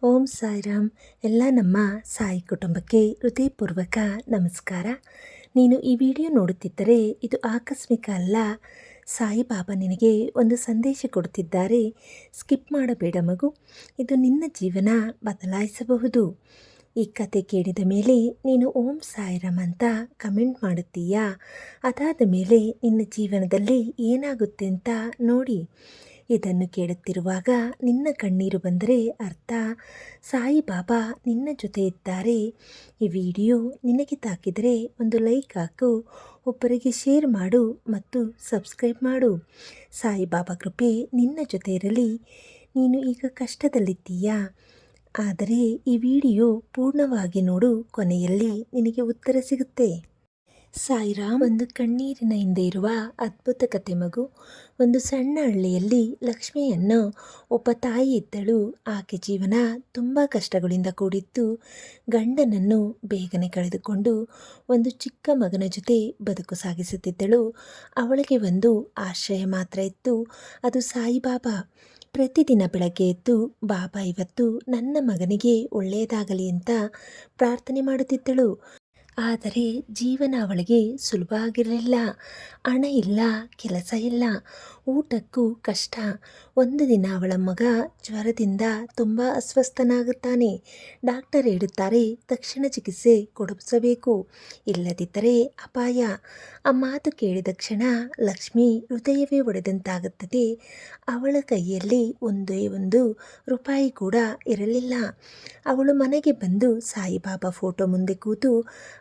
ಓಂ ಸಾಯಿರಾಮ್. ಎಲ್ಲ ನಮ್ಮ ಸಾಯಿ ಕುಟುಂಬಕ್ಕೆ ಹೃದಯಪೂರ್ವಕ ನಮಸ್ಕಾರ. ನೀನು ಈ ವಿಡಿಯೋ ನೋಡುತ್ತಿದ್ದರೆ ಇದು ಆಕಸ್ಮಿಕ ಅಲ್ಲ. ಸಾಯಿಬಾಬಾ ನಿನಗೆ ಒಂದು ಸಂದೇಶ ಕೊಡುತ್ತಿದ್ದಾರೆ. ಸ್ಕಿಪ್ ಮಾಡಬೇಡ ಮಗು, ಇದು ನಿನ್ನ ಜೀವನ ಬದಲಾಯಿಸಬಹುದು. ಈ ಕತೆ ಕೇಳಿದ ಮೇಲೆ ನೀನು ಓಂ ಸಾಯಿರಾಮ್ ಅಂತ ಕಮೆಂಟ್ ಮಾಡುತ್ತೀಯಾ? ಅದಾದ ಮೇಲೆ ನಿನ್ನ ಜೀವನದಲ್ಲಿ ಏನಾಗುತ್ತೆ ಅಂತ ನೋಡಿ. ಇದನ್ನು ಕೇಳುತ್ತಿರುವಾಗ ನಿನ್ನ ಕಣ್ಣೀರು ಬಂದರೆ ಅರ್ಥ ಸಾಯಿಬಾಬಾ ನಿನ್ನ ಜೊತೆ ಇದ್ದಾರೆ. ಈ ವಿಡಿಯೋ ನಿನಗೆ ತಾಕಿದರೆ ಒಂದು ಲೈಕ್ ಹಾಕು, ಒಬ್ಬರಿಗೆ ಶೇರ್ ಮಾಡು ಮತ್ತು ಸಬ್ಸ್ಕ್ರೈಬ್ ಮಾಡು. ಸಾಯಿಬಾಬಾ ಕೃಪೆ ನಿನ್ನ ಜೊತೆ ಇರಲಿ. ನೀನು ಈಗ ಕಷ್ಟದಲ್ಲಿದ್ದೀಯಾ? ಆದರೆ ಈ ವಿಡಿಯೋ ಪೂರ್ಣವಾಗಿ ನೋಡು, ಕೊನೆಯಲ್ಲಿ ನಿನಗೆ ಉತ್ತರ ಸಿಗುತ್ತೆ. ಸಾಯಿರಾಮ್ ಒಂದು ಕಣ್ಣೀರಿನ ಹಿಂದೆ ಇರುವ ಅದ್ಭುತ ಕತೆ ಮಗು. ಒಂದು ಸಣ್ಣ ಹಳ್ಳಿಯಲ್ಲಿ ಲಕ್ಷ್ಮಿಯನ್ನು ಒಬ್ಬ ತಾಯಿ ಇದ್ದಳು. ಆಕೆ ಜೀವನ ತುಂಬ ಕಷ್ಟಗಳಿಂದ ಕೂಡಿತ್ತು. ಗಂಡನನ್ನು ಬೇಗನೆ ಕಳೆದುಕೊಂಡು ಒಂದು ಚಿಕ್ಕ ಮಗನ ಜೊತೆ ಬದುಕು ಸಾಗಿಸುತ್ತಿದ್ದಳು. ಅವಳಿಗೆ ಒಂದು ಆಶ್ರಯ ಮಾತ್ರ ಇತ್ತು, ಅದು ಸಾಯಿಬಾಬಾ. ಪ್ರತಿದಿನ ಬೆಳಗ್ಗೆ ಎದ್ದು ಬಾಬಾ ಇವತ್ತು ನನ್ನ ಮಗನಿಗೆ ಒಳ್ಳೆಯದಾಗಲಿ ಅಂತ ಪ್ರಾರ್ಥನೆ ಮಾಡುತ್ತಿದ್ದಳು. ಆದರೆ ಜೀವನ ಅವಳಿಗೆ ಸುಲಭ ಆಗಿರಲಿಲ್ಲ. ಹಣ ಇಲ್ಲ, ಕೆಲಸ ಇಲ್ಲ, ಊಟಕ್ಕೂ ಕಷ್ಟ. ಒಂದು ದಿನ ಅವಳ ಮಗ ಜ್ವರದಿಂದ ತುಂಬ ಅಸ್ವಸ್ಥನಾಗುತ್ತಾನೆ. ಡಾಕ್ಟರ್ ಹೇಳುತ್ತಾರೆ ತಕ್ಷಣ ಚಿಕಿತ್ಸೆ ಕೊಡಿಸಬೇಕು, ಇಲ್ಲದಿದ್ದರೆ ಅಪಾಯ. ಆ ಮಾತು ಕೇಳಿದ ಕ್ಷಣ ಲಕ್ಷ್ಮಿ ಹೃದಯವೇ ಒಡೆದಂತಾಗುತ್ತದೆ. ಅವಳ ಕೈಯಲ್ಲಿ ಒಂದೇ ಒಂದು ರೂಪಾಯಿ ಕೂಡ ಇರಲಿಲ್ಲ. ಅವಳು ಮನೆಗೆ ಬಂದು ಸಾಯಿಬಾಬಾ ಫೋಟೋ ಮುಂದೆ ಕೂತು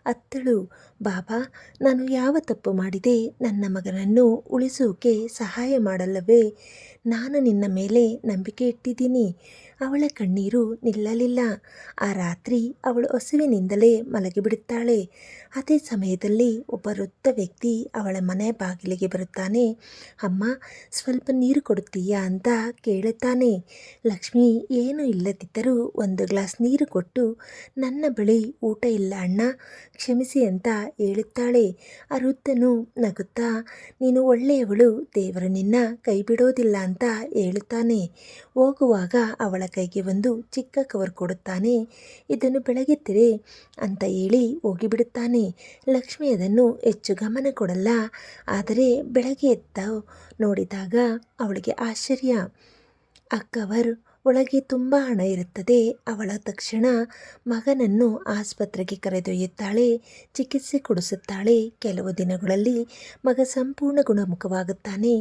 ಅತ್ತಳು. ಬಾಬಾ, ನಾನು ಯಾವ ತಪ್ಪು ಮಾಡಿದೆ? ನನ್ನ ಮಗನನ್ನು ಉಳಿಸೋಕೆ ಸಹಾಯ ಮಾಡಲ್ಲವೇ? ನಾನು ನಿನ್ನ ಮೇಲೆ ನಂಬಿಕೆ ಇಟ್ಟಿದ್ದೀನಿ. ಅವಳ ಕಣ್ಣೀರು ನಿಲ್ಲಲಿಲ್ಲ. ಆ ರಾತ್ರಿ ಅವಳು ಹಸುವಿನಿಂದಲೇ ಮಲಗಿಬಿಡುತ್ತಾಳೆ. ಅದೇ ಸಮಯದಲ್ಲಿ ಒಬ್ಬ ವೃದ್ಧ ವ್ಯಕ್ತಿ ಅವಳ ಮನೆ ಬಾಗಿಲಿಗೆ ಬರುತ್ತಾನೆ. ಅಮ್ಮ, ಸ್ವಲ್ಪ ನೀರು ಕೊಡುತ್ತೀಯಾ ಅಂತ ಕೇಳುತ್ತಾನೆ. ಲಕ್ಷ್ಮಿ ಏನು ಇಲ್ಲದಿದ್ದರೂ ಒಂದು ಗ್ಲಾಸ್ ನೀರು ಕೊಟ್ಟು, ನನ್ನ ಬಳಿ ಊಟ ಇಲ್ಲ ಅಣ್ಣ, ಕ್ಷಮಿಸಿ ಅಂತ ಹೇಳುತ್ತಾಳೆ. ಆ ವೃದ್ಧನು ನಗುತ್ತಾ, ನೀನು ಒಳ್ಳೆಯವಳು, ದೇವರು ನಿನ್ನ ಕೈ ಬಿಡೋದಿಲ್ಲ ಅಂತ ಹೇಳುತ್ತಾನೆ. ಹೋಗುವಾಗ ಅವಳ ಕೈಗೆ ಒಂದು ಚಿಕ್ಕ ಕವರ್ ಕೊಡುತ್ತಾನೆ. ಇದನ್ನು ಬೆಳಗಿತ್ತಿರೆ ಅಂತ ಹೇಳಿ ಹೋಗಿಬಿಡುತ್ತಾನೆ. ಲಕ್ಷ್ಮಿ ಅದನ್ನು ಹೆಚ್ಚು ಗಮನ ಕೊಡಲ್ಲ. ಆದರೆ ಬೆಳಗ್ಗೆ ಎದ್ದು ನೋಡಿದಾಗ ಅವಳಿಗೆ ಆಶ್ಚರ್ಯ. ಆ ಕವರ್ ಒಳಗೆ ತುಂಬ ಹಣ ಇರುತ್ತದೆ. ಅವಳ ತಕ್ಷಣ ಮಗನನ್ನು ಆಸ್ಪತ್ರೆಗೆ ಕರೆದೊಯ್ಯುತ್ತಾಳೆ, ಚಿಕಿತ್ಸೆ ಕೊಡಿಸುತ್ತಾಳೆ. ಕೆಲವು ದಿನಗಳಲ್ಲಿ ಮಗ ಸಂಪೂರ್ಣ ಗುಣಮುಖವಾಗುತ್ತಾನೆ.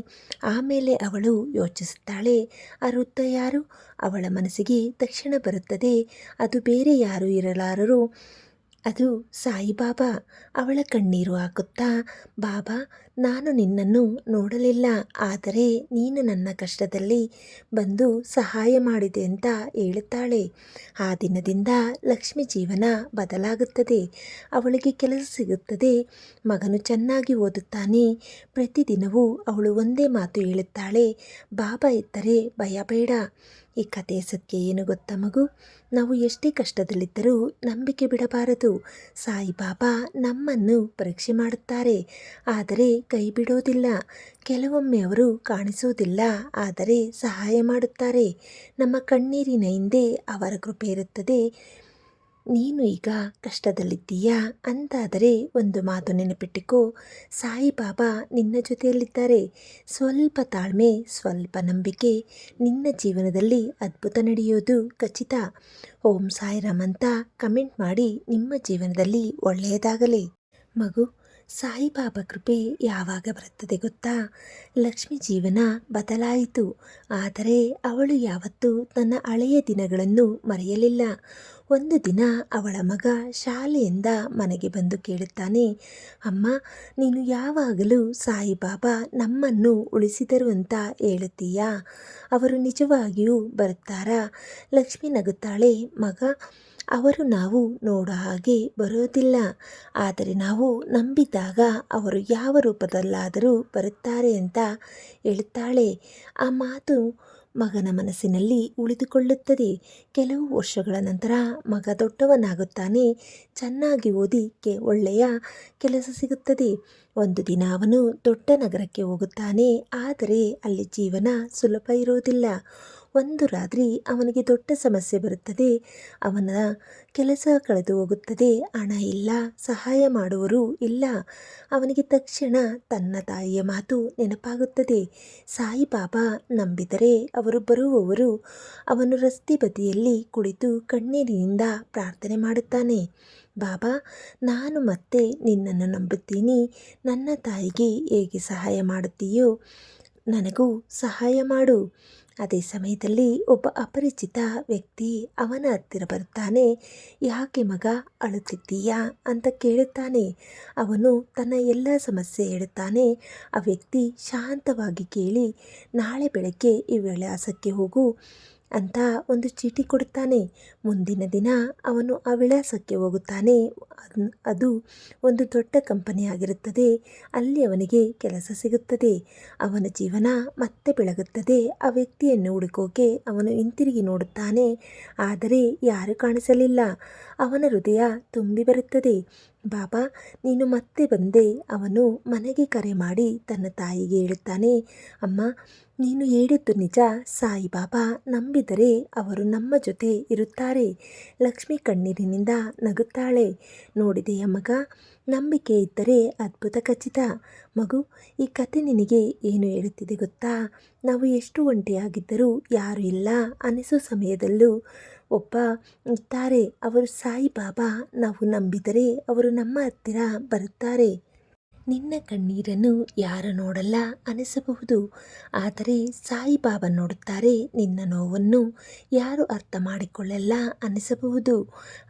ಆಮೇಲೆ ಅವಳು ಯೋಚಿಸುತ್ತಾಳೆ, ಆ ವೃದ್ಧ ಯಾರು? ಅವಳ ಮನಸ್ಸಿಗೆ ತಕ್ಷಣ ಬರುತ್ತದೆ, ಅದು ಬೇರೆ ಯಾರೂ ಇರಲಾರರು, ಅದು ಸಾಯಿಬಾಬಾ. ಅವಳ ಕಣ್ಣೀರು ಹಾಕುತ್ತಾ, ಬಾಬಾ, ನಾನು ನಿನ್ನನ್ನು ನೋಡಲಿಲ್ಲ, ಆದರೆ ನೀನು ನನ್ನ ಕಷ್ಟದಲ್ಲಿ ಬಂದು ಸಹಾಯ ಮಾಡಿದೆ ಅಂತ ಹೇಳುತ್ತಾಳೆ. ಆ ದಿನದಿಂದ ಲಕ್ಷ್ಮಿ ಜೀವನ ಬದಲಾಗುತ್ತದೆ. ಅವಳಿಗೆ ಕೆಲಸ ಸಿಗುತ್ತದೆ. ಮಗನು ಚೆನ್ನಾಗಿ ಓದುತ್ತಾನೆ. ಪ್ರತಿದಿನವೂ ಅವಳು ಒಂದೇ ಮಾತು ಹೇಳುತ್ತಾಳೆ, ಬಾಬಾ ಇದ್ದರೆ ಭಯ ಬೇಡ. ಈ ಕಥೆಯ ಸತ್ಯ ಏನು ಗೊತ್ತಾ ಮಗು? ನಾವು ಎಷ್ಟೇ ಕಷ್ಟದಲ್ಲಿದ್ದರೂ ನಂಬಿಕೆ ಬಿಡಬಾರದು. ಸಾಯಿಬಾಬಾ ನಮ್ಮನ್ನು ಪರೀಕ್ಷೆ ಮಾಡುತ್ತಾರೆ, ಆದರೆ ಕೈ ಬಿಡೋದಿಲ್ಲ. ಕೆಲವೊಮ್ಮೆ ಅವರು ಕಾಣಿಸುವುದಿಲ್ಲ, ಆದರೆ ಸಹಾಯ ಮಾಡುತ್ತಾರೆ. ನಮ್ಮ ಕಣ್ಣೀರಿನ ಹಿಂದೆ ಅವರ ಕೃಪೆ ಇರುತ್ತದೆ. ನೀನು ಈಗ ಕಷ್ಟದಲ್ಲಿದ್ದೀಯಾ ಅಂತಾದರೆ ಒಂದು ಮಾತು ನೆನಪಿಟ್ಟುಕೋ, ಸಾಯಿಬಾಬಾ ನಿನ್ನ ಜೊತೆಯಲ್ಲಿದ್ದಾರೆ. ಸ್ವಲ್ಪ ತಾಳ್ಮೆ, ಸ್ವಲ್ಪ ನಂಬಿಕೆ, ನಿನ್ನ ಜೀವನದಲ್ಲಿ ಅದ್ಭುತ ನಡೆಯೋದು ಖಚಿತ. ಓಂ ಸಾಯಿರಾಮ್ ಅಂತ ಕಮೆಂಟ್ ಮಾಡಿ. ನಿಮ್ಮ ಜೀವನದಲ್ಲಿ ಒಳ್ಳೆಯದಾಗಲಿ ಮಗು. ಸಾಯಿಬಾಬಾ ಕೃಪೆ ಯಾವಾಗ ಬರುತ್ತದೆ ಗೊತ್ತಾ? ಲಕ್ಷ್ಮಿ ಜೀವನ ಬದಲಾಯಿತು, ಆದರೆ ಅವಳು ಯಾವತ್ತೂ ತನ್ನ ಹಳೆಯ ದಿನಗಳನ್ನು ಮರೆಯಲಿಲ್ಲ. ಒಂದು ದಿನ ಅವಳ ಮಗ ಶಾಲೆಯಿಂದ ಮನೆಗೆ ಬಂದು ಕೇಳುತ್ತಾನೆ, ಅಮ್ಮ, ನೀನು ಯಾವಾಗಲೂ ಸಾಯಿಬಾಬಾ ನಮ್ಮನ್ನು ಉಳಿಸಿದರು ಅಂತ ಹೇಳುತ್ತೀಯಾ? ಅವರು ನಿಜವಾಗಿಯೂ ಬರುತ್ತಾರಾ? ಲಕ್ಷ್ಮಿ ನಗುತ್ತಾಳೆ, ಮಗ, ಅವರು ನಾವು ನೋಡೋ ಹಾಗೆ ಬರೋದಿಲ್ಲ, ಆದರೆ ನಾವು ನಂಬಿದಾಗ ಅವರು ಯಾವ ರೂಪದಲ್ಲಾದರೂ ಬರುತ್ತಾರೆ ಅಂತ ಹೇಳುತ್ತಾಳೆ. ಆ ಮಾತು ಮಗನ ಮನಸ್ಸಿನಲ್ಲಿ ಉಳಿದುಕೊಳ್ಳುತ್ತದೆ. ಕೆಲವು ವರ್ಷಗಳ ನಂತರ ಮಗ ದೊಡ್ಡವನಾಗುತ್ತಾನೆ. ಚೆನ್ನಾಗಿ ಓದಿ ಒಳ್ಳೆಯ ಕೆಲಸ ಸಿಗುತ್ತದೆ. ಒಂದು ದಿನ ಅವನು ದೊಡ್ಡ ನಗರಕ್ಕೆ ಹೋಗುತ್ತಾನೆ. ಆದರೆ ಅಲ್ಲಿ ಜೀವನ ಸುಲಭ ಇರುವುದಿಲ್ಲ. ಒಂದು ರಾತ್ರಿ ಅವನಿಗೆ ದೊಡ್ಡ ಸಮಸ್ಯೆ ಬರುತ್ತದೆ. ಅವನ ಕೆಲಸ ಕಳೆದು ಹೋಗುತ್ತದೆ. ಹಣ ಇಲ್ಲ, ಸಹಾಯ ಮಾಡುವವರು ಇಲ್ಲ. ಅವನಿಗೆ ತಕ್ಷಣ ತನ್ನ ತಾಯಿಯ ಮಾತು ನೆನಪಾಗುತ್ತದೆ. ಸಾಯಿಬಾಬಾ ನಂಬಿದರೆ ಅವರು ಬರುವವರು. ಅವನು ರಸ್ತೆ ಬದಿಯಲ್ಲಿ ಕುಳಿತು ಕಣ್ಣೀರಿನಿಂದ ಪ್ರಾರ್ಥನೆ ಮಾಡುತ್ತಾನೆ. ಬಾಬಾ, ನಾನು ಮತ್ತೆ ನಿನ್ನನ್ನು ನಂಬುತ್ತೀನಿ. ನನ್ನ ತಾಯಿಗೆ ಹೇಗೆ ಸಹಾಯ ಮಾಡುತ್ತೀಯೋ ನನಗೂ ಸಹಾಯ ಮಾಡು. ಅದೇ ಸಮಯದಲ್ಲಿ ಒಬ್ಬ ಅಪರಿಚಿತ ವ್ಯಕ್ತಿ ಅವನ ಹತ್ತಿರ ಬರುತ್ತಾನೆ. ಯಾಕೆ ಮಗ ಅಳುತ್ತಿದ್ದೀಯಾ ಅಂತ ಕೇಳುತ್ತಾನೆ. ಅವನು ತನ್ನ ಎಲ್ಲ ಸಮಸ್ಯೆ ಹೇಳುತ್ತಾನೆ. ಆ ವ್ಯಕ್ತಿ ಶಾಂತವಾಗಿ ಕೇಳಿ, ನಾಳೆ ಬೆಳಗ್ಗೆ ಈ ವಿಳಾಸಕ್ಕೆ ಹೋಗು ಅಂತ ಒಂದು ಚೀಟಿ ಕೊಡುತ್ತಾನೆ. ಮುಂದಿನ ದಿನ ಅವನು ಆ ವಿಳಾಸಕ್ಕೆ ಹೋಗುತ್ತಾನೆ. ಅದು ಒಂದು ದೊಡ್ಡ ಕಂಪನಿ ಆಗಿರುತ್ತದೆ. ಅಲ್ಲಿ ಅವನಿಗೆ ಕೆಲಸ ಸಿಗುತ್ತದೆ. ಅವನ ಜೀವನ ಮತ್ತೆ ಬೆಳಗುತ್ತದೆ. ಆ ವ್ಯಕ್ತಿಯನ್ನು ಹುಡುಕೋಕೆ ಅವನು ಹಿಂತಿರುಗಿ ನೋಡುತ್ತಾನೆ. ಆದರೆ ಯಾರೂ ಕಾಣಿಸಲಿಲ್ಲ. ಅವನ ಹೃದಯ ತುಂಬಿ ಬರುತ್ತದೆ. ಬಾಬಾ, ನೀನು ಮತ್ತೆ ಬಂದೆ. ಅವನು ಮನೆಗೆ ಕರೆ ಮಾಡಿ ತನ್ನ ತಾಯಿಗೆ ಹೇಳುತ್ತಾನೆ, ಅಮ್ಮ, ನೀನು ಹೇಳಿದ್ದು ನಿಜ. ಸಾಯಿಬಾಬಾ ನಂಬಿದರೆ ಅವರು ನಮ್ಮ ಜೊತೆ ಇರುತ್ತಾರೆ. ಲಕ್ಷ್ಮಿ ಕಣ್ಣೀರಿನಿಂದ ನಗುತ್ತಾಳೆ. ನೋಡಿದೆಯ ಮಗ, ನಂಬಿಕೆ ಇದ್ದರೆ ಅದ್ಭುತ ಖಚಿತ. ಮಗು, ಈ ಕತೆ ನಿನಗೆ ಏನು ಹೇಳುತ್ತಿದೆ ಗೊತ್ತಾ? ನಾವು ಎಷ್ಟು ಒಂಟಿಯಾಗಿದ್ದರೂ, ಯಾರು ಇಲ್ಲ ಅನಿಸೋ ಸಮಯದಲ್ಲೂ ಒಬ್ಬ ಇದ್ದಾರೆ. ಅವರು ಸಾಯಿಬಾಬಾ. ನಾವು ನಂಬಿದರೆ ಅವರು ನಮ್ಮ ಹತ್ತಿರ ಬರುತ್ತಾರೆ. ನಿನ್ನ ಕಣ್ಣೀರನ್ನು ಯಾರು ನೋಡಲ್ಲ ಅನಿಸಬಹುದು, ಆದರೆ ಸಾಯಿಬಾಬಾ ನೋಡುತ್ತಾರೆ. ನಿನ್ನ ನೋವನ್ನು ಯಾರು ಅರ್ಥ ಮಾಡಿಕೊಳ್ಳಲ್ಲ ಅನಿಸಬಹುದು,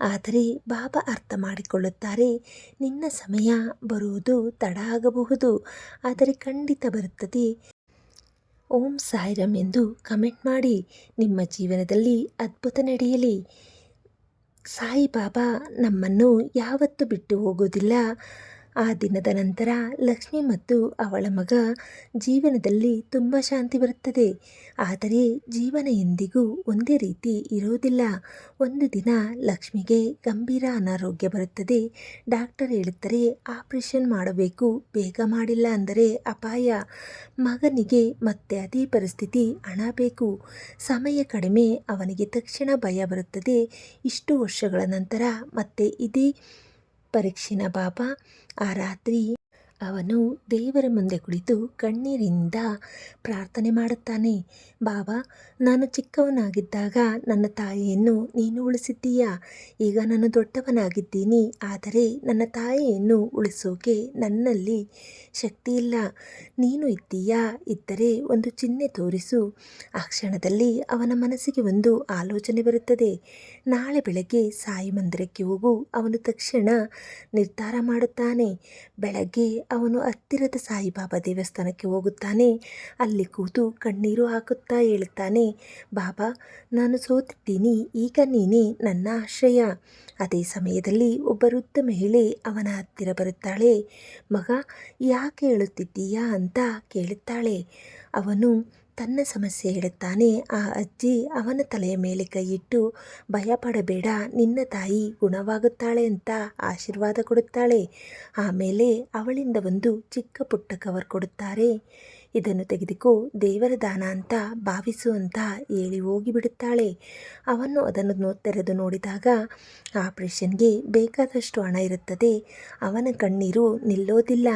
ಆದರೆ ಬಾಬಾ ಅರ್ಥ ಮಾಡಿಕೊಳ್ಳುತ್ತಾರೆ. ನಿನ್ನ ಸಮಯ ಬರುವುದು ತಡ ಆಗಬಹುದು, ಆದರೆ ಖಂಡಿತ ಬರುತ್ತದೆ. ಓಂ ಸಾಯಿರಾಮ್ ಎಂದು ಕಮೆಂಟ್ ಮಾಡಿ. ನಿಮ್ಮ ಜೀವನದಲ್ಲಿ ಅದ್ಭುತ ನಡೆಯಲಿ. ಸಾಯಿಬಾಬಾ ನಮ್ಮನ್ನು ಯಾವತ್ತೂ ಬಿಟ್ಟು ಹೋಗೋದಿಲ್ಲ. ಆ ದಿನದ ನಂತರ ಲಕ್ಷ್ಮಿ ಮತ್ತು ಅವಳ ಮಗ ಜೀವನದಲ್ಲಿ ತುಂಬ ಶಾಂತಿ ಬರುತ್ತದೆ. ಆದರೆ ಜೀವನ ಎಂದಿಗೂ ಒಂದೇ ರೀತಿ ಇರುವುದಿಲ್ಲ. ಒಂದು ದಿನ ಲಕ್ಷ್ಮಿಗೆ ಗಂಭೀರ ಅನಾರೋಗ್ಯ ಬರುತ್ತದೆ. ಡಾಕ್ಟರ್ ಹೇಳುತ್ತಾರೆ, ಆಪರೇಷನ್ ಮಾಡಬೇಕು, ಬೇಗ ಮಾಡಿಲ್ಲ ಅಂದರೆ ಅಪಾಯ. ಮಗನಿಗೆ ಮತ್ತೆ ಅದೇ ಪರಿಸ್ಥಿತಿ, ಹಣ ಬೇಕು, ಸಮಯ ಕಡಿಮೆ. ಅವನಿಗೆ ತಕ್ಷಣ ಭಯ ಬರುತ್ತದೆ. ಇಷ್ಟು ವರ್ಷಗಳ ನಂತರ ಮತ್ತೆ ಇದೇ ಪರೀಕ್ಷಿನ ಬಾಬಾ. ಆ ರಾತ್ರಿ ಅವನು ದೇವರ ಮುಂದೆ ಕುಳಿತು ಕಣ್ಣೀರಿನಿಂದ ಪ್ರಾರ್ಥನೆ ಮಾಡುತ್ತಾನೆ. ಬಾಬಾ, ನಾನು ಚಿಕ್ಕವನಾಗಿದ್ದಾಗ ನನ್ನ ತಾಯಿಯನ್ನು ನೀನು ಉಳಿಸಿದ್ದೀಯಾ. ಈಗ ನಾನು ದೊಡ್ಡವನಾಗಿದ್ದೀನಿ, ಆದರೆ ನನ್ನ ತಾಯಿಯನ್ನು ಉಳಿಸೋಕೆ ನನ್ನಲ್ಲಿ ಶಕ್ತಿ ಇಲ್ಲ. ನೀನು ಇದ್ದೀಯಾ? ಇದ್ದರೆ ಒಂದು ಚಿಹ್ನೆ ತೋರಿಸು. ಆ ಕ್ಷಣದಲ್ಲಿ ಅವನ ಮನಸ್ಸಿಗೆ ಒಂದು ಆಲೋಚನೆ ಬರುತ್ತದೆ. ನಾಳೆ ಬೆಳಗ್ಗೆ ಸಾಯಿ ಮಂದಿರಕ್ಕೆ ಹೋಗು. ಅವನು ತಕ್ಷಣ ನಿರ್ಧಾರ ಮಾಡುತ್ತಾನೆ. ಬೆಳಗ್ಗೆ ಅವನು ಹತ್ತಿರದ ಸಾಯಿಬಾಬಾ ದೇವಸ್ಥಾನಕ್ಕೆ ಹೋಗುತ್ತಾನೆ. ಅಲ್ಲಿ ಕೂತು ಕಣ್ಣೀರು ಹಾಕುತ್ತಾ ಹೇಳುತ್ತಾನೆ, ಬಾಬಾ, ನಾನು ಸೋತಿದ್ದೀನಿ, ಈಗ ನೀನೇ ನನ್ನ ಆಶ್ರಯ. ಅದೇ ಸಮಯದಲ್ಲಿ ಒಬ್ಬ ವೃದ್ಧ ಮಹಿಳೆ ಅವನ ಹತ್ತಿರ ಬರುತ್ತಾಳೆ. ಮಗ, ಯಾಕೆ ಹೇಳುತ್ತಿದ್ದೀಯಾ ಅಂತ ಕೇಳುತ್ತಾಳೆ. ಅವನು ತನ್ನ ಸಮಸ್ಯೆ ಹೇಳುತ್ತಾನೆ. ಆ ಅಜ್ಜಿ ಅವನ ತಲೆಯ ಮೇಲೆ ಕೈಯಿಟ್ಟು, ಭಯಪಡಬೇಡ, ನಿನ್ನ ತಾಯಿ ಗುಣವಾಗುತ್ತಾಳೆ ಅಂತ ಆಶೀರ್ವಾದ ಕೊಡುತ್ತಾಳೆ. ಆಮೇಲೆ ಅವಳಿಂದ ಒಂದು ಚಿಕ್ಕ ಪುಟ್ಟ ಕವರ್ ಕೊಡುತ್ತಾರೆ. ಇದನ್ನು ತೆಗೆದುಕೋ, ದೇವರ ದಾನ ಅಂತ ಭಾವಿಸು ಅಂತ ಹೇಳಿ ಹೋಗಿಬಿಡುತ್ತಾಳೆ. ಅವನು ಅದನ್ನು ತೆರೆದು ನೋಡಿದಾಗ ಆಪರೇಷನ್ಗೆ ಬೇಕಾದಷ್ಟು ಹಣ ಇರುತ್ತದೆ. ಅವನ ಕಣ್ಣೀರು ನಿಲ್ಲೋದಿಲ್ಲ.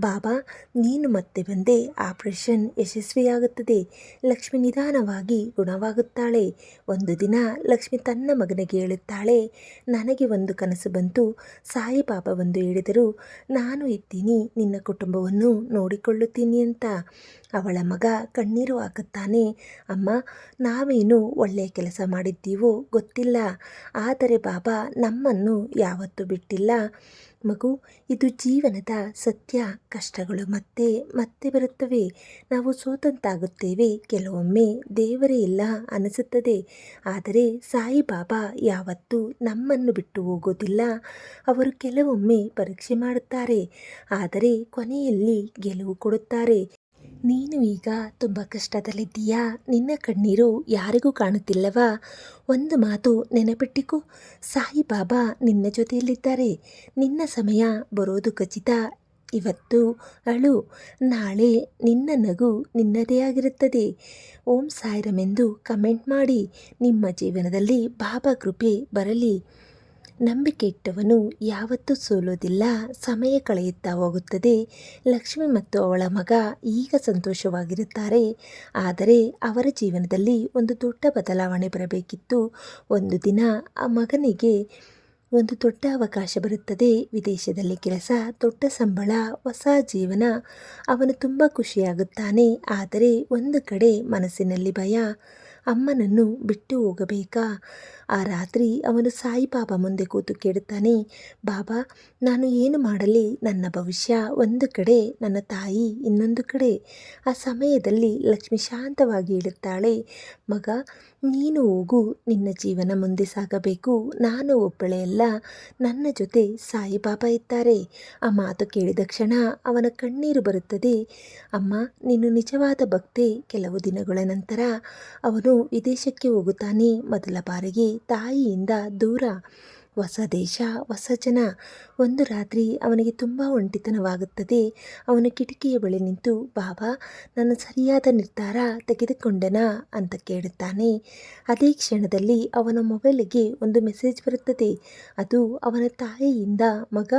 ಬಾಬಾ, ನೀನು ಮತ್ತೆ ಬಂದೆ, ಆಪರೇಷನ್ ಯಶಸ್ವಿಯಾಗುತ್ತದೆ. ಲಕ್ಷ್ಮಿ ನಿಧಾನವಾಗಿ ಗುಣವಾಗುತ್ತಾಳೆ. ಒಂದು ದಿನ ಲಕ್ಷ್ಮಿ ತನ್ನ ಮಗನಿಗೆ ಹೇಳುತ್ತಾಳೆ, ನನಗೆ ಒಂದು ಕನಸು ಬಂತು. ಸಾಯಿಬಾಬಾ ಬಂದು ಹೇಳಿದರು, ನಾನು ಇದ್ದೀನಿ, ನಿನ್ನ ಕುಟುಂಬವನ್ನು ನೋಡಿಕೊಳ್ಳುತ್ತೀನಿ ಅಂತ. ಅವಳ ಮಗ ಕಣ್ಣೀರು ಹಾಕುತ್ತಾನೆ. ಅಮ್ಮ, ನಾವೇನು ಒಳ್ಳೆಯ ಕೆಲಸ ಮಾಡಿದ್ದೀವೋ ಗೊತ್ತಿಲ್ಲ, ಆದರೆ ಬಾಬಾ ನಮ್ಮನ್ನು ಯಾವತ್ತೂ ಬಿಟ್ಟಿಲ್ಲ. ಮಗು, ಇದು ಜೀವನದ ಸತ್ಯ. ಕಷ್ಟಗಳು ಮತ್ತೆ ಮತ್ತೆ ಬರುತ್ತವೆ. ನಾವು ಸೋತಂತಾಗುತ್ತೇವೆ. ಕೆಲವೊಮ್ಮೆ ದೇವರೇ ಇಲ್ಲ ಅನಿಸುತ್ತದೆ, ಆದರೆ ಸಾಯಿಬಾಬಾ ಯಾವತ್ತೂ ನಮ್ಮನ್ನು ಬಿಟ್ಟು ಹೋಗೋದಿಲ್ಲ. ಅವರು ಕೆಲವೊಮ್ಮೆ ಪರೀಕ್ಷೆ ಮಾಡುತ್ತಾರೆ, ಆದರೆ ಕೊನೆಯಲ್ಲಿ ಗೆಲುವು ಕೊಡುತ್ತಾರೆ. ನೀನು ಈಗ ತುಂಬ ಕಷ್ಟದಲ್ಲಿದ್ದೀಯಾ? ನಿನ್ನ ಕಣ್ಣೀರು ಯಾರಿಗೂ ಕಾಣುತ್ತಿಲ್ಲವಾ? ಒಂದು ಮಾತು ನೆನಪಿಟ್ಟಿಕೋ, ಸಾಯಿಬಾಬಾ ನಿನ್ನ ಜೊತೆಯಲ್ಲಿದ್ದಾರೆ. ನಿನ್ನ ಸಮಯ ಬರೋದು ಖಚಿತ. ಇವತ್ತು ಅಳು, ನಾಳೆ ನಿನ್ನ ನಗು ನಿನ್ನದೇ ಆಗಿರುತ್ತದೆ. ಓಂ ಸಾಯಿರಾಮ್ ಎಂದು ಕಮೆಂಟ್ ಮಾಡಿ. ನಿಮ್ಮ ಜೀವನದಲ್ಲಿ ಬಾಬಾ ಕೃಪೆ ಬರಲಿ. ನಂಬಿಕೆ ಇಟ್ಟವನು ಯಾವತ್ತೂ ಸೋಲೋದಿಲ್ಲ. ಸಮಯ ಕಳೆಯುತ್ತಾ ಹೋಗುತ್ತದೆ. ಲಕ್ಷ್ಮಿ ಮತ್ತು ಅವಳ ಮಗ ಈಗ ಸಂತೋಷವಾಗಿರುತ್ತಾರೆ. ಆದರೆ ಅವರ ಜೀವನದಲ್ಲಿ ಒಂದು ದೊಡ್ಡ ಬದಲಾವಣೆ ಬರಬೇಕಿತ್ತು. ಒಂದು ದಿನ ಆ ಮಗನಿಗೆ ಒಂದು ದೊಡ್ಡ ಅವಕಾಶ ಬರುತ್ತದೆ. ವಿದೇಶದಲ್ಲಿ ಕೆಲಸ, ದೊಡ್ಡ ಸಂಬಳ, ಹೊಸ ಜೀವನ. ಅವನು ತುಂಬ ಖುಷಿಯಾಗುತ್ತಾನೆ. ಆದರೆ ಒಂದು ಕಡೆ ಮನಸ್ಸಿನಲ್ಲಿ ಭಯ. ಅಮ್ಮನನ್ನು ಬಿಟ್ಟು ಹೋಗಬೇಕಾ? ಆ ರಾತ್ರಿ ಅವನು ಸಾಯಿಬಾಬಾ ಮುಂದೆ ಕೂತು ಕೇಳುತ್ತಾನೆ, ಬಾಬಾ, ನಾನು ಏನು ಮಾಡಲಿ? ನನ್ನ ಭವಿಷ್ಯ ಒಂದು ಕಡೆ, ನನ್ನ ತಾಯಿ ಇನ್ನೊಂದು ಕಡೆ. ಆ ಸಮಯದಲ್ಲಿ ಲಕ್ಷ್ಮಿ ಶಾಂತವಾಗಿ ಹೇಳುತ್ತಾಳೆ, ಮಗ, ನೀನು ಹೋಗು, ನಿನ್ನ ಜೀವನ ಮುಂದೆ ಸಾಗಬೇಕು. ನಾನು ಒಬ್ಬಳೇ ಅಲ್ಲ, ನನ್ನ ಜೊತೆ ಸಾಯಿಬಾಬಾ ಇದ್ದಾರೆ. ಆ ಮಾತು ಕೇಳಿದ ಕ್ಷಣ ಅವನ ಕಣ್ಣೀರು ಬರುತ್ತದೆ. ಅಮ್ಮ, ನೀನು ನಿಜವಾದ ಭಕ್ತೆ. ಕೆಲವು ದಿನಗಳ ನಂತರ ಅವನು ವಿದೇಶಕ್ಕೆ ಹೋಗುತ್ತಾನೆ. ಮೊದಲ ಬಾರಿಗೆ ತಾಯಿಯಿಂದ ದೂರ. ಹೊಸ ದೇಶ, ಹೊಸ ಜನ. ಒಂದು ರಾತ್ರಿ ಅವನಿಗೆ ತುಂಬ ಒಂಟಿತನವಾಗುತ್ತದೆ. ಅವನು ಕಿಟಕಿಯ ಬಳಿ ನಿಂತು, ಬಾಬಾ, ನಾನು ಸರಿಯಾದ ನಿರ್ಧಾರ ತೆಗೆದುಕೊಂಡೆನಾ ಅಂತ ಕೇಳುತ್ತಾನೆ. ಅದೇ ಕ್ಷಣದಲ್ಲಿ ಅವನ ಮೊಬೈಲಿಗೆ ಒಂದು ಮೆಸೇಜ್ ಬರುತ್ತದೆ. ಅದು ಅವನ ತಾಯಿಯಿಂದ, ಮಗ,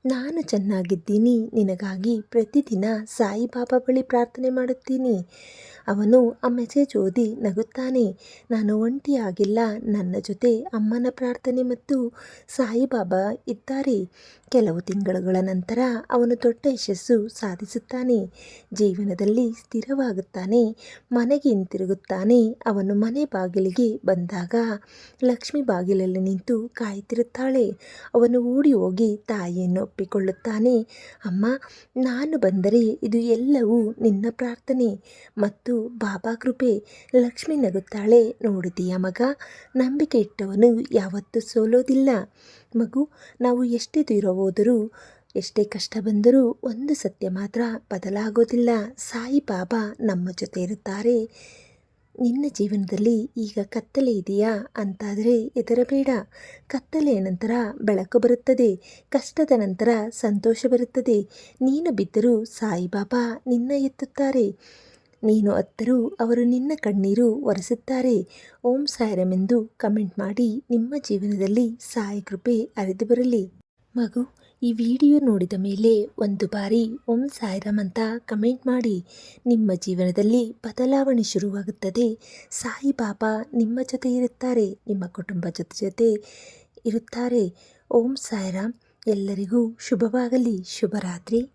ನಾನು ಚೆನ್ನಾಗಿದ್ದೀನಿ. ನಿನಗಾಗಿ ಪ್ರತಿದಿನ ಸಾಯಿಬಾಬಾ ಬಳಿ ಪ್ರಾರ್ಥನೆ ಮಾಡುತ್ತೀನಿ. ಅವನು ಆ ಮೆಸೇಜ್ ಓದಿ ನಗುತ್ತಾನೆ. ನಾನು ಒಂಟಿಯಾಗಿಲ್ಲ, ನನ್ನ ಜೊತೆ ಅಮ್ಮನ ಪ್ರಾರ್ಥನೆ ಮತ್ತು ಸಾಯಿಬಾಬಾ ಇದ್ದಾರೆ. ಕೆಲವು ತಿಂಗಳುಗಳ ನಂತರ ಅವನು ದೊಡ್ಡ ಯಶಸ್ಸು ಸಾಧಿಸುತ್ತಾನೆ. ಜೀವನದಲ್ಲಿ ಸ್ಥಿರವಾಗುತ್ತಾನೆ. ಮನೆಗೆ ಹಿಂತಿರುಗುತ್ತಾನೆ. ಅವನು ಮನೆ ಬಾಗಿಲಿಗೆ ಬಂದಾಗ ಲಕ್ಷ್ಮಿ ಬಾಗಿಲಲ್ಲಿ ನಿಂತು ಕಾಯುತ್ತಿರುತ್ತಾಳೆ. ಅವನು ಓಡಿ ಹೋಗಿ ತಾಯಿಯನ್ನು ಒಪ್ಪಿಕೊಳ್ಳುತ್ತಾನೆ. ಅಮ್ಮ, ನಾನು ಬಂದರೆ ಇದು ಎಲ್ಲವೂ ನಿನ್ನ ಪ್ರಾರ್ಥನೆ ಮತ್ತು ಬಾಬಾ ಕೃಪೆ. ಲಕ್ಷ್ಮಿ ನಗುತ್ತಾಳೆ. ನೋಡಿದೀಯ ಮಗ, ನಂಬಿಕೆ ಇಟ್ಟವನು ಯಾವತ್ತೂ ಸೋಲೋದಿಲ್ಲ. ಮಗು, ನಾವು ಎಷ್ಟೇ ದೂರ ಹೋದರೂ, ಎಷ್ಟೇ ಕಷ್ಟ ಬಂದರೂ ಒಂದು ಸತ್ಯ ಮಾತ್ರ ಬದಲಾಗೋದಿಲ್ಲ. ಸಾಯಿಬಾಬಾ ನಮ್ಮ ಜೊತೆ ಇರುತ್ತಾರೆ. ನಿನ್ನ ಜೀವನದಲ್ಲಿ ಈಗ ಕತ್ತಲೆ ಇದೆಯಾ ಅಂತಾದರೆ ಹೆದರಬೇಡ. ಕತ್ತಲೆಯ ನಂತರ ಬೆಳಕು ಬರುತ್ತದೆ. ಕಷ್ಟದ ನಂತರ ಸಂತೋಷ ಬರುತ್ತದೆ. ನೀನು ಬಿದ್ದರೂ ಸಾಯಿಬಾಬಾ ನಿನ್ನ ಎತ್ತುತ್ತಾರೆ. ನೀನು ಅತ್ತರೂ ಅವರು ನಿನ್ನ ಕಣ್ಣೀರು ಒರೆಸುತ್ತಾರೆ. ಓಂ ಸಾಯಿರಾಮ್ ಎಂದು ಕಮೆಂಟ್ ಮಾಡಿ. ನಿಮ್ಮ ಜೀವನದಲ್ಲಿ ಸಾಯಿ ಕೃಪೆ ಹರಿದು ಬರಲಿ. ಮಗು, ಈ ವಿಡಿಯೋ ನೋಡಿದ ಮೇಲೆ ಒಂದು ಬಾರಿ ಓಂ ಸಾಯಿರಾಮ್ ಅಂತ ಕಮೆಂಟ್ ಮಾಡಿ. ನಿಮ್ಮ ಜೀವನದಲ್ಲಿ ಬದಲಾವಣೆ ಶುರುವಾಗುತ್ತದೆ. ಸಾಯಿಬಾಬಾ ನಿಮ್ಮ ಜೊತೆ ಇರುತ್ತಾರೆ. ನಿಮ್ಮ ಕುಟುಂಬ ಜೊತೆ ಇರುತ್ತಾರೆ. ಓಂ ಸಾಯಿರಾಮ್. ಎಲ್ಲರಿಗೂ ಶುಭವಾಗಲಿ. ಶುಭರಾತ್ರಿ.